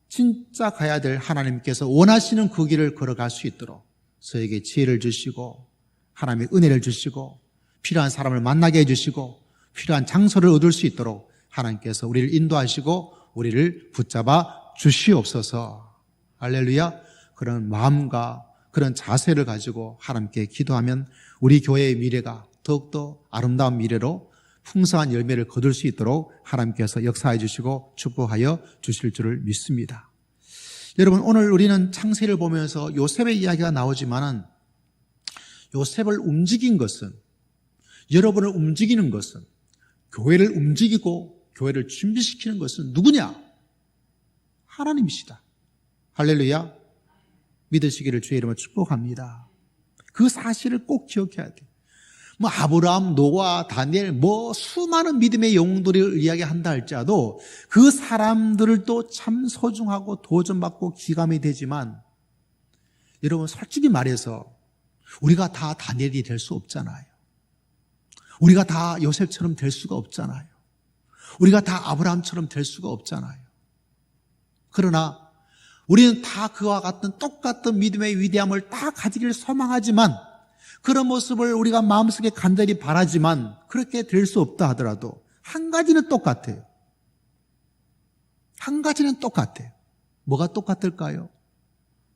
진짜 가야 될 하나님께서 원하시는 그 길을 걸어갈 수 있도록 저에게 지혜를 주시고 하나님의 은혜를 주시고 필요한 사람을 만나게 해주시고 필요한 장소를 얻을 수 있도록 하나님께서 우리를 인도하시고 우리를 붙잡아 주시옵소서. 할렐루야. 그런 마음과 그런 자세를 가지고 하나님께 기도하면 우리 교회의 미래가 더욱더 아름다운 미래로 풍성한 열매를 거둘 수 있도록 하나님께서 역사해 주시고 축복하여 주실 줄을 믿습니다. 여러분, 오늘 우리는 창세를 보면서 요셉의 이야기가 나오지만은 요셉을 움직인 것은, 여러분을 움직이는 것은, 교회를 움직이고 교회를 준비시키는 것은 누구냐? 하나님이시다. 할렐루야. 믿으시기를 주의 이름으로 축복합니다. 그 사실을 꼭 기억해야 돼요. 아브라함, 노아, 다니엘, 수많은 믿음의 영웅들을 이야기한다 할지라도 그 사람들을 또 참 소중하고 도전받고 기감이 되지만, 여러분, 솔직히 말해서 우리가 다 다니엘이 될 수 없잖아요. 우리가 다 요셉처럼 될 수가 없잖아요. 우리가 다 아브라함처럼 될 수가 없잖아요. 그러나 우리는 다 그와 같은 똑같은 믿음의 위대함을 다 가지기를 소망하지만, 그런 모습을 우리가 마음속에 간절히 바라지만 그렇게 될 수 없다 하더라도 한 가지는 똑같아요. 한 가지는 똑같아요. 뭐가 똑같을까요?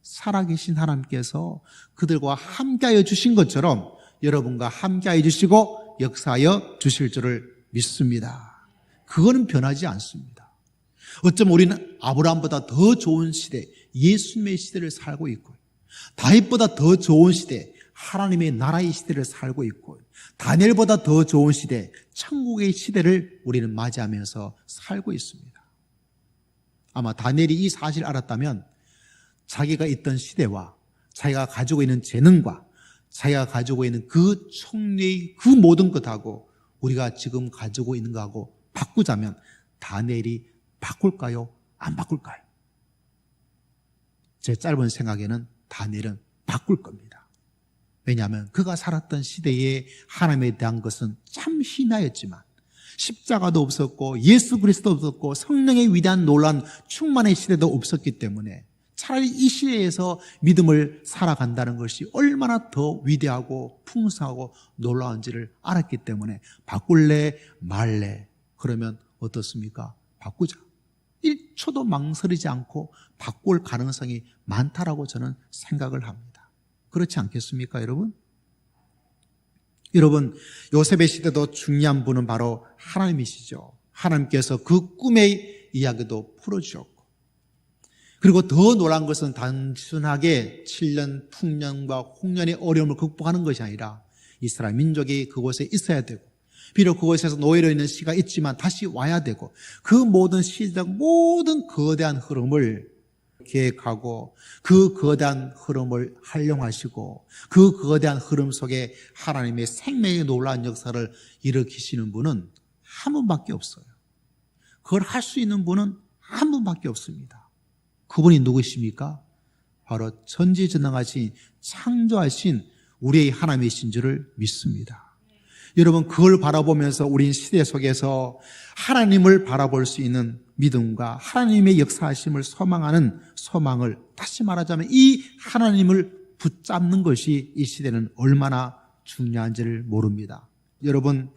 살아계신 하나님께서 그들과 함께하여 주신 것처럼 여러분과 함께하여 주시고 역사하여 주실 줄을 믿습니다. 그거는 변하지 않습니다. 어쩌면 우리는 아브라함보다 더 좋은 시대, 예수님의 시대를 살고 있고, 다윗보다 더 좋은 시대, 하나님의 나라의 시대를 살고 있고, 다니엘보다 더 좋은 시대, 천국의 시대를 우리는 맞이하면서 살고 있습니다. 아마 다니엘이 이 사실을 알았다면 자기가 있던 시대와 자기가 가지고 있는 재능과 자기가 가지고 있는 그 총리의 그 모든 것하고 우리가 지금 가지고 있는 거하고 바꾸자면 다니엘이 바꿀까요? 안 바꿀까요? 제 짧은 생각에는 다니엘은 바꿀 겁니다. 왜냐하면 그가 살았던 시대에 하나님에 대한 것은 참 희미하였지만 십자가도 없었고 예수 그리스도 없었고 성령의 위대한 놀란 충만의 시대도 없었기 때문에 차라리 이 시대에서 믿음을 살아간다는 것이 얼마나 더 위대하고 풍성하고 놀라운지를 알았기 때문에 바꿀래 말래 그러면 어떻습니까? 바꾸자. 1초도 망설이지 않고 바꿀 가능성이 많다라고 저는 생각을 합니다. 그렇지 않겠습니까, 여러분? 여러분, 요셉의 시대도 중요한 분은 바로 하나님이시죠. 하나님께서 그 꿈의 이야기도 풀어주셨고, 그리고 더 놀란 것은 단순하게 7년 풍년과 홍련의 어려움을 극복하는 것이 아니라 이스라엘 민족이 그곳에 있어야 되고, 비록 그곳에서 노예로 있는 시가 있지만 다시 와야 되고, 그 모든 시대적 모든 거대한 흐름을 계획하고 그 거대한 흐름을 활용하시고 그 거대한 흐름 속에 하나님의 생명의 놀라운 역사를 일으키시는 분은 한 분밖에 없어요. 그걸 할 수 있는 분은 한 분밖에 없습니다. 그분이 누구십니까? 바로 전지전능하신 창조하신 우리의 하나님이신 줄을 믿습니다. 여러분, 그걸 바라보면서 우린 시대 속에서 하나님을 바라볼 수 있는 믿음과 하나님의 역사하심을 소망하는 소망을, 다시 말하자면 이 하나님을 붙잡는 것이 이 시대는 얼마나 중요한지를 모릅니다. 여러분,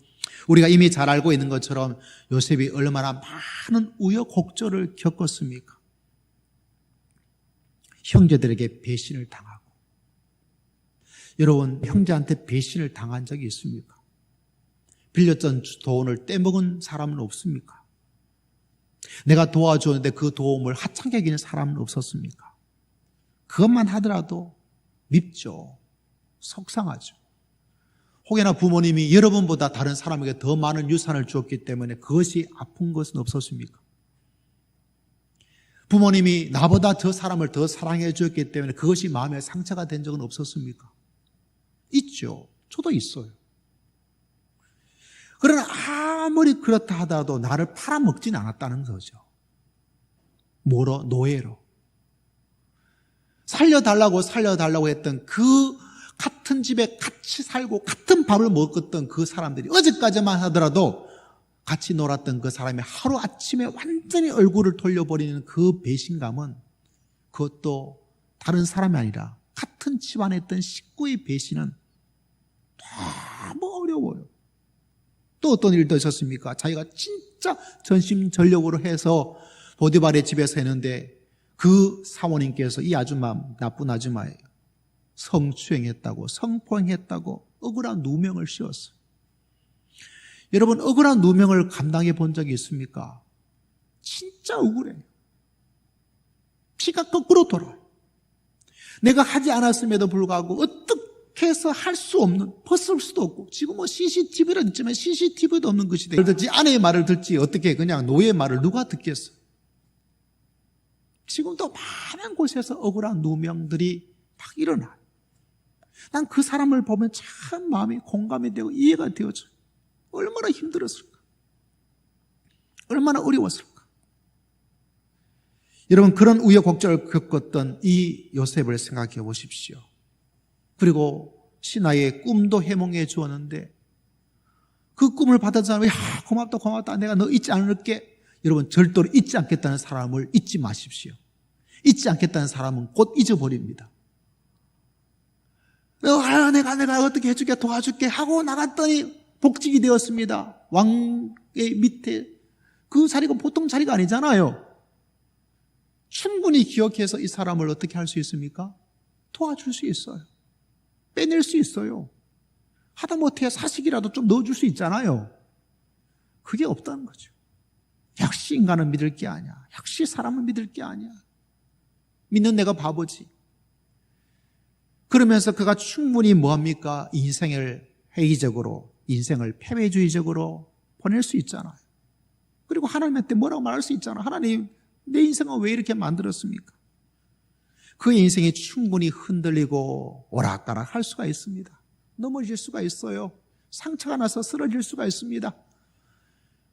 우리가 이미 잘 알고 있는 것처럼 요셉이 얼마나 많은 우여곡절을 겪었습니까? 형제들에게 배신을 당하고, 여러분, 형제한테 배신을 당한 적이 있습니까? 빌렸던 돈을 떼먹은 사람은 없습니까? 내가 도와줬는데 그 도움을 하찮게 여기는 사람은 없었습니까? 그것만 하더라도 밉죠. 속상하죠. 혹여나 부모님이 여러분보다 다른 사람에게 더 많은 유산을 주었기 때문에 그것이 아픈 것은 없었습니까? 부모님이 나보다 저 사람을 더 사랑해 주었기 때문에 그것이 마음에 상처가 된 적은 없었습니까? 있죠. 저도 있어요. 그러나 아무리 그렇다 하더라도 나를 팔아먹지는 않았다는 거죠. 뭐로? 노예로. 살려달라고 했던 그 같은 집에 같이 살고 같은 밥을 먹었던 그 사람들이 어제까지만 하더라도 같이 놀았던 그 사람이 하루아침에 완전히 얼굴을 돌려버리는 그 배신감은, 그것도 다른 사람이 아니라 같은 집안에 있던 식구의 배신은 너무 어려워요. 또 어떤 일도 있었습니까? 자기가 진짜 전심전력으로 해서 보디발의 집에서 했는데 그 사모님께서 이 아줌마, 나쁜 아줌마예요, 성추행했다고, 성폭행했다고 억울한 누명을 씌웠어요. 여러분, 억울한 누명을 감당해 본 적이 있습니까? 진짜 억울해요. 피가 거꾸로 돌아요. 내가 하지 않았음에도 불구하고 어떻게 해서 할 수 없는, 벗을 수도 없고, 지금 뭐 CCTV를 있지만 CCTV도 없는 그 시대에 듣지, 아내의 말을 듣지 어떻게 그냥 노예의 말을 누가 듣겠어? 지금도 많은 곳에서 억울한 누명들이 막 일어나요. 난 그 사람을 보면 참 마음이 공감이 되고 이해가 되어져요. 얼마나 힘들었을까? 얼마나 어려웠을까? 여러분, 그런 우여곡절을 겪었던 이 요셉을 생각해 보십시오. 그리고 신하의 꿈도 해몽해 주었는데 그 꿈을 받은 사람이 고맙다 내가 너 잊지 않을게. 여러분, 절대로 잊지 않겠다는 사람을 잊지 마십시오. 잊지 않겠다는 사람은 곧 잊어버립니다. 내가 어떻게 해줄게, 도와줄게 하고 나갔더니 복직이 되었습니다. 왕의 밑에. 그 자리가 보통 자리가 아니잖아요. 충분히 기억해서 이 사람을 어떻게 할 수 있습니까? 도와줄 수 있어요. 빼낼 수 있어요. 하다못해 사식이라도 좀 넣어줄 수 있잖아요. 그게 없다는 거죠. 역시 인간은 믿을 게 아니야. 역시 사람은 믿을 게 아니야. 믿는 내가 바보지. 그러면서 그가 충분히 뭐합니까? 인생을 회의적으로, 인생을 패배주의적으로 보낼 수 있잖아요. 그리고 하나님한테 뭐라고 말할 수 있잖아요. 하나님, 내 인생은 왜 이렇게 만들었습니까? 그 인생이 충분히 흔들리고 오락가락 할 수가 있습니다. 넘어질 수가 있어요. 상처가 나서 쓰러질 수가 있습니다.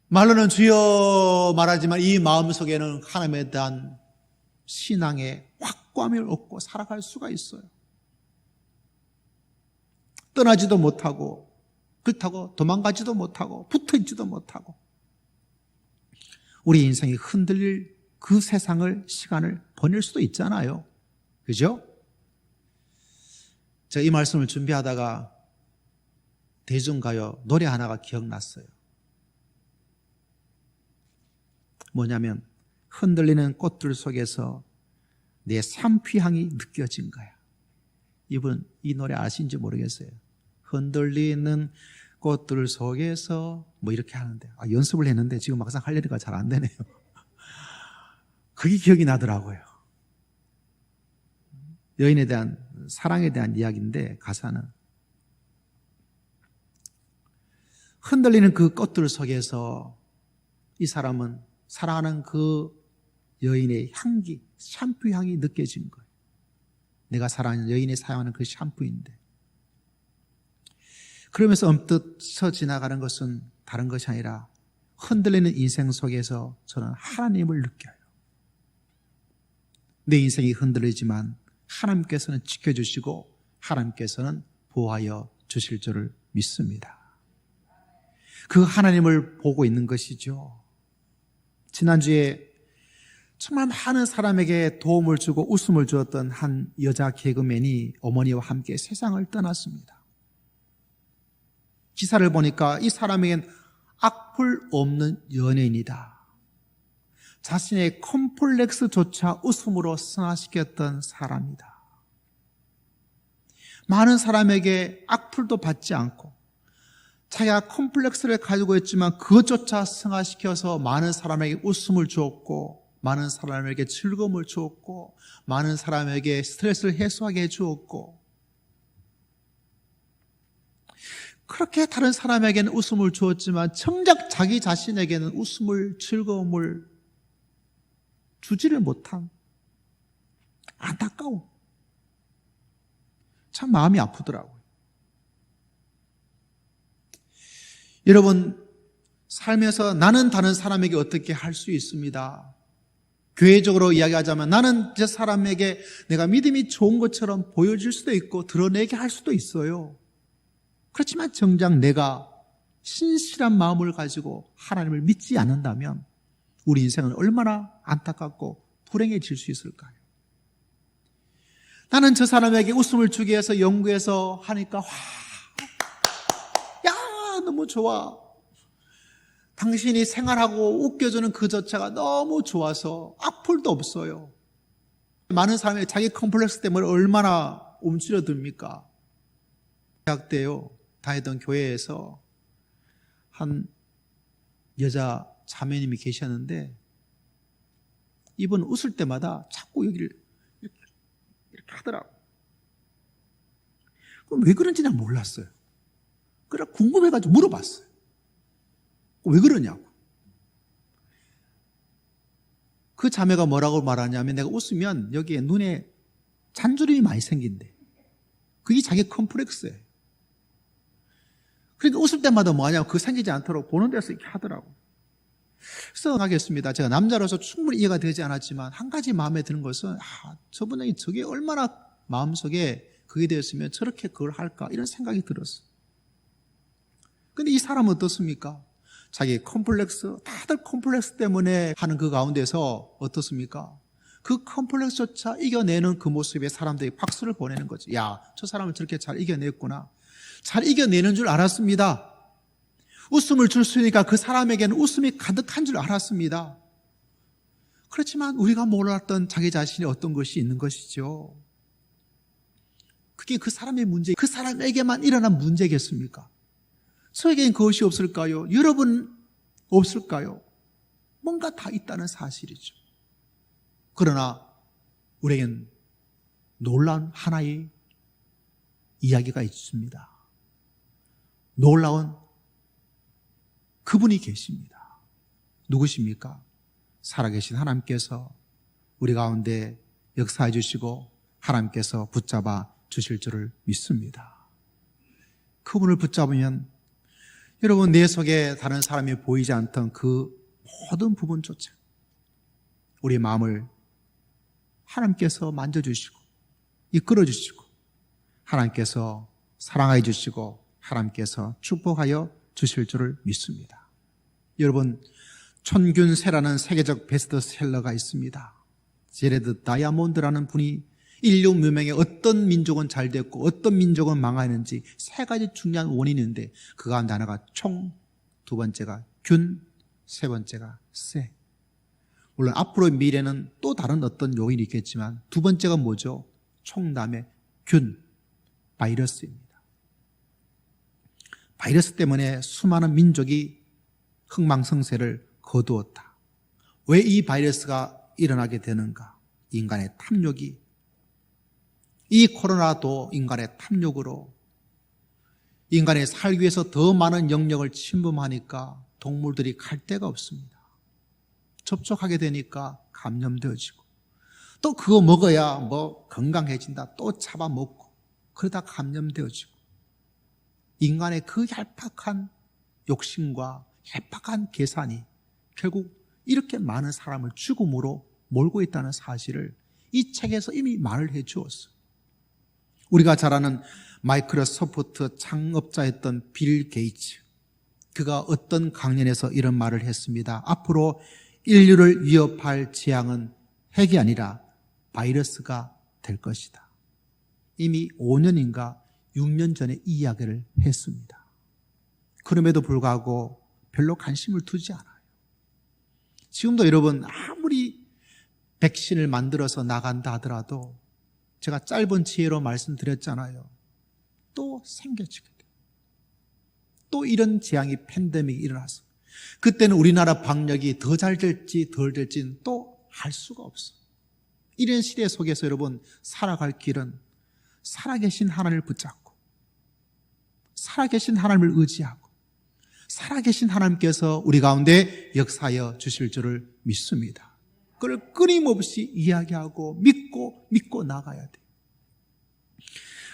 말로는 주여 말하지만 이 마음속에는 하나님에 대한 신앙의 확고함을 얻고 살아갈 수가 있어요. 떠나지도 못하고, 그렇다고 도망가지도 못하고, 붙어있지도 못하고, 우리 인생이 흔들릴 그 세상을, 시간을 보낼 수도 있잖아요. 그죠? 제가 이 말씀을 준비하다가 대중가요 노래 하나가 기억났어요. 뭐냐면 흔들리는 꽃들 속에서 내 산피향이 느껴진 거야. 이분 이 노래 아신지 모르겠어요. 흔들리는 꽃들 속에서 뭐 이렇게 하는데 연습을 했는데 지금 막상 하려니까 잘 안 되네요. 그게 기억이 나더라고요. 여인에 대한 사랑에 대한 이야기인데 가사는 흔들리는 그 꽃들 속에서 이 사람은 사랑하는 그 여인의 향기, 샴푸 향이 느껴진 거예요. 내가 사랑하는 여인이 사용하는 그 샴푸인데 그러면서 엄뜻 서 지나가는 것은 다른 것이 아니라 흔들리는 인생 속에서 저는 하나님을 느껴요. 내 인생이 흔들리지만 하나님께서는 지켜주시고 하나님께서는 보호하여 주실 줄을 믿습니다. 그 하나님을 보고 있는 것이죠. 지난주에 정말 많은 사람에게 도움을 주고 웃음을 주었던 한 여자 개그맨이 어머니와 함께 세상을 떠났습니다. 기사를 보니까 이 사람에겐 악플 없는 연예인이다. 자신의 컴플렉스조차 웃음으로 승화시켰던 사람이다. 많은 사람에게 악플도 받지 않고 자기가 컴플렉스를 가지고 있지만 그것조차 승화시켜서 많은 사람에게 웃음을 주었고 많은 사람에게 즐거움을 주었고 많은 사람에게 스트레스를 해소하게 해주었고 그렇게 다른 사람에게는 웃음을 주었지만 정작 자기 자신에게는 웃음을 즐거움을 주지를 못한 안타까움. 참 마음이 아프더라고요. 여러분 살면서 나는 다른 사람에게 어떻게 할 수 있습니다. 교회적으로 이야기하자면 나는 저 사람에게 내가 믿음이 좋은 것처럼 보여줄 수도 있고 드러내게 할 수도 있어요. 그렇지만 정작 내가 신실한 마음을 가지고 하나님을 믿지 않는다면 우리 인생은 얼마나 안타깝고 불행해질 수 있을까요? 나는 저 사람에게 웃음을 주기 위해서 연구해서 하니까 야 너무 좋아. 당신이 생활하고 웃겨주는 그 자체가 너무 좋아서 악플도 없어요. 많은 사람이 자기 컴플렉스 때문에 얼마나 움츠러듭니까? 대학 때요 다니던 교회에서 한 여자 자매님이 계셨는데 이분 웃을 때마다 자꾸 여기를 이렇게 하더라고. 그럼 왜 그런지 난 몰랐어요. 그래 궁금해가지고 물어봤어요. 왜 그러냐고. 그 자매가 뭐라고 말하냐면 내가 웃으면 여기에 눈에 잔주름이 많이 생긴대. 그게 자기 컴플렉스예요. 그러니까 웃을 때마다 뭐하냐고 그거 생기지 않도록 보는 데서 이렇게 하더라고. 그래서 하겠습니다. 제가 남자로서 충분히 이해가 되지 않았지만 한 가지 마음에 드는 것은 저분이 저게 얼마나 마음속에 그게 되었으면 저렇게 그걸 할까 이런 생각이 들었어요. 근데 이 사람은 어떻습니까? 자기 컴플렉스, 다들 컴플렉스 때문에 하는 그 가운데서 어떻습니까? 그 컴플렉스조차 이겨내는 그 모습에 사람들이 박수를 보내는 거죠. 야, 저 사람은 저렇게 잘 이겨냈구나. 잘 이겨내는 줄 알았습니다. 웃음을 줄 수 있으니까 그 사람에게는 웃음이 가득한 줄 알았습니다. 그렇지만 우리가 몰랐던 자기 자신이 어떤 것이 있는 것이죠. 그게 그 사람의 문제, 그 사람에게만 일어난 문제겠습니까? 저에게는 그것이 없을까요? 여러분 없을까요? 뭔가 다 있다는 사실이죠. 그러나 우리에겐 놀라운 하나의 이야기가 있습니다. 놀라운 그분이 계십니다. 누구십니까? 살아계신 하나님께서 우리 가운데 역사해 주시고 하나님께서 붙잡아 주실 줄을 믿습니다. 그분을 붙잡으면 여러분, 내 속에 다른 사람이 보이지 않던 그 모든 부분조차 우리 마음을 하나님께서 만져주시고 이끌어주시고 하나님께서 사랑해 주시고 하나님께서 축복하여 주실 줄을 믿습니다. 여러분, 촌균새라는 세계적 베스트셀러가 있습니다. 제레드 다이아몬드라는 분이 인류 문명의 어떤 민족은 잘 됐고 어떤 민족은 망하는지 세 가지 중요한 원인인데 그가 한 단어가 총, 두 번째가 균, 세 번째가 새. 물론 앞으로 미래는 또 다른 어떤 요인이 있겠지만 두 번째가 뭐죠? 총 다음에 균, 바이러스입니다. 바이러스 때문에 수많은 민족이 흥망성쇠를 거두었다. 왜 이 바이러스가 일어나게 되는가? 인간의 탐욕이, 이 코로나도 인간의 탐욕으로 인간이 살기 위해서 더 많은 영역을 침범하니까 동물들이 갈 데가 없습니다. 접촉하게 되니까 감염되어지고 또 그거 먹어야 뭐 건강해진다 또 잡아먹고 그러다 감염되어지고 인간의 그 얄팍한 욕심과 얄팍한 계산이 결국 이렇게 많은 사람을 죽음으로 몰고 있다는 사실을 이 책에서 이미 말을 해 주었어요. 우리가 잘 아는 마이크로소프트 창업자였던 빌 게이츠, 그가 어떤 강연에서 이런 말을 했습니다. 앞으로 인류를 위협할 재앙은 핵이 아니라 바이러스가 될 것이다. 이미 5년인가 6년 전에 이 이야기를 했습니다. 그럼에도 불구하고 별로 관심을 두지 않아요. 지금도 여러분 아무리 백신을 만들어서 나간다 하더라도 제가 짧은 지혜로 말씀드렸잖아요. 또 생겨지게 돼요. 또 이런 재앙이 팬데믹이 일어나서 그때는 우리나라 방역이 더 잘 될지 덜 될지는 또 알 수가 없어요. 이런 시대 속에서 여러분 살아갈 길은 살아계신 하나님을 붙잡고 살아계신 하나님을 의지하고 살아계신 하나님께서 우리 가운데 역사하여 주실 줄을 믿습니다. 그걸 끊임없이 이야기하고 믿고 나가야 돼요.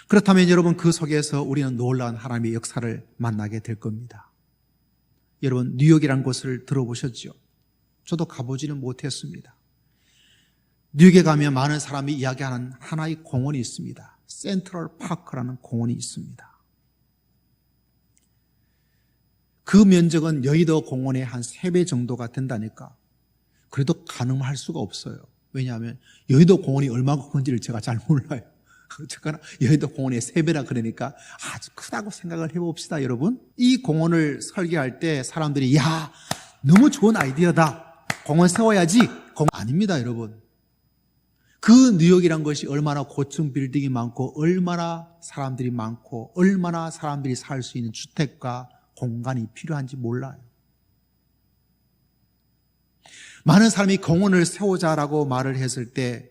그렇다면 여러분 그 속에서 우리는 놀라운 하나님의 역사를 만나게 될 겁니다. 여러분 뉴욕이라는 곳을 들어보셨죠? 저도 가보지는 못했습니다. 뉴욕에 가면 많은 사람이 이야기하는 하나의 공원이 있습니다. 센트럴 파크라는 공원이 있습니다. 그 면적은 여의도 공원의 한 3배 정도가 된다니까 그래도 가늠할 수가 없어요. 왜냐하면 여의도 공원이 얼마나 큰지를 제가 잘 몰라요. 어쨌거나 여의도 공원의 3배라 그러니까 아주 크다고 생각을 해봅시다. 여러분, 이 공원을 설계할 때 사람들이 야 너무 좋은 아이디어다, 공원 세워야지. 공원 아닙니다. 여러분, 그 뉴욕이란 것이 얼마나 고층 빌딩이 많고 얼마나 사람들이 많고 얼마나 사람들이 살 수 있는 주택과 공간이 필요한지 몰라요. 많은 사람이 공원을 세우자라고 말을 했을 때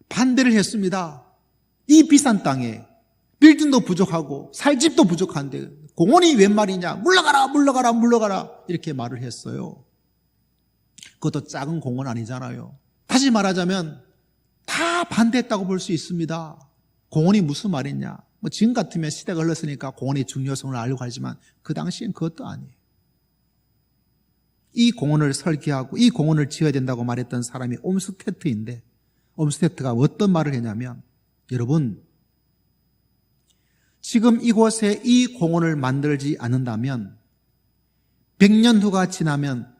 반대를 했습니다. 이 비싼 땅에 빌딩도 부족하고 살 집도 부족한데 공원이 웬 말이냐, 물러가라 이렇게 말을 했어요. 그것도 작은 공원 아니잖아요. 다시 말하자면 다 반대했다고 볼 수 있습니다. 공원이 무슨 말이냐, 뭐 지금 같으면 시대가 흘렀으니까 공원의 중요성을 알고 하지만 그 당시엔 그것도 아니에요. 이 공원을 설계하고 이 공원을 지어야 된다고 말했던 사람이 옴스테트인데, 옴스테트가 어떤 말을 했냐면, 여러분 지금 이곳에 이 공원을 만들지 않는다면 100년 후가 지나면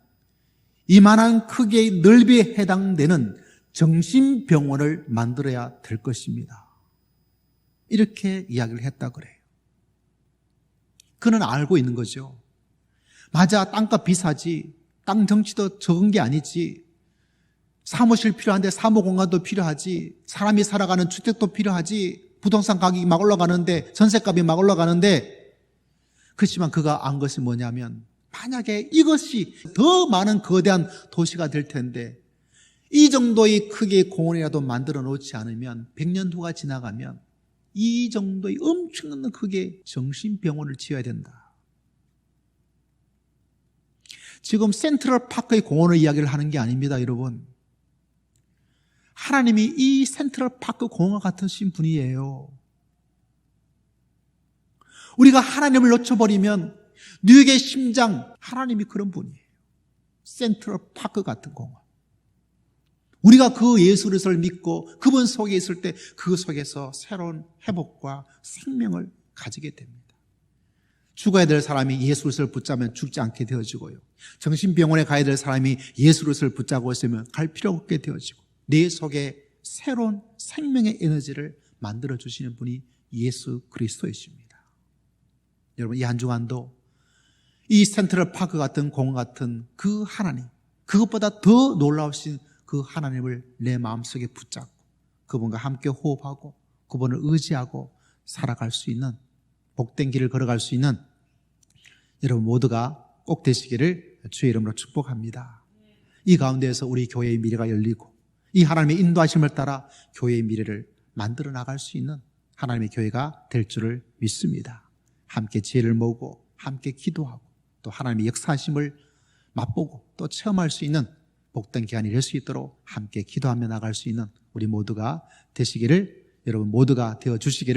이만한 크기의 넓이에 해당되는 정신병원을 만들어야 될 것입니다. 이렇게 이야기를 했다 그래요. 그는 알고 있는 거죠. 맞아, 땅값 비싸지, 땅 정치도 적은 게 아니지, 사무실 필요한데 사무공간도 필요하지, 사람이 살아가는 주택도 필요하지, 부동산 가격이 막 올라가는데, 전세값이 막 올라가는데, 그렇지만 그가 안 것이 뭐냐면, 만약에 이것이 더 많은 거대한 도시가 될 텐데 이 정도의 크기의 공원이라도 만들어 놓지 않으면 100년 후가 지나가면 이 정도의 엄청난 크기의 정신병원을 지어야 된다. 지금 센트럴 파크의 공원을 이야기를 하는 게 아닙니다, 여러분. 하나님이 이 센트럴 파크 공원 같으신 분이에요. 우리가 하나님을 놓쳐버리면 뉴욕의 심장, 하나님이 그런 분이에요. 센트럴 파크 같은 공원. 우리가 그 예수 그리스도를 믿고 그분 속에 있을 때 그 속에서 새로운 회복과 생명을 가지게 됩니다. 죽어야 될 사람이 예수 그리스도를 붙잡으면 죽지 않게 되어지고요. 정신병원에 가야 될 사람이 예수 그리스도를 붙잡고 있으면 갈 필요 없게 되어지고, 내 속에 새로운 생명의 에너지를 만들어 주시는 분이 예수 그리스도이십니다. 여러분, 이 한 주간도 이 센트럴 파크 같은 공원 같은 그 하나님, 그것보다 더 놀라우신 그 하나님을 내 마음속에 붙잡고 그분과 함께 호흡하고 그분을 의지하고 살아갈 수 있는, 복된 길을 걸어갈 수 있는 여러분 모두가 꼭 되시기를 주의 이름으로 축복합니다. 이 가운데에서 우리 교회의 미래가 열리고 이 하나님의 인도하심을 따라 교회의 미래를 만들어 나갈 수 있는 하나님의 교회가 될 줄을 믿습니다. 함께 지혜를 모으고 함께 기도하고 또 하나님의 역사하심을 맛보고 또 체험할 수 있는 복된 기간이 될 수 있도록 함께 기도하며 나갈 수 있는 우리 모두가 되시기를, 여러분 모두가 되어 주시기를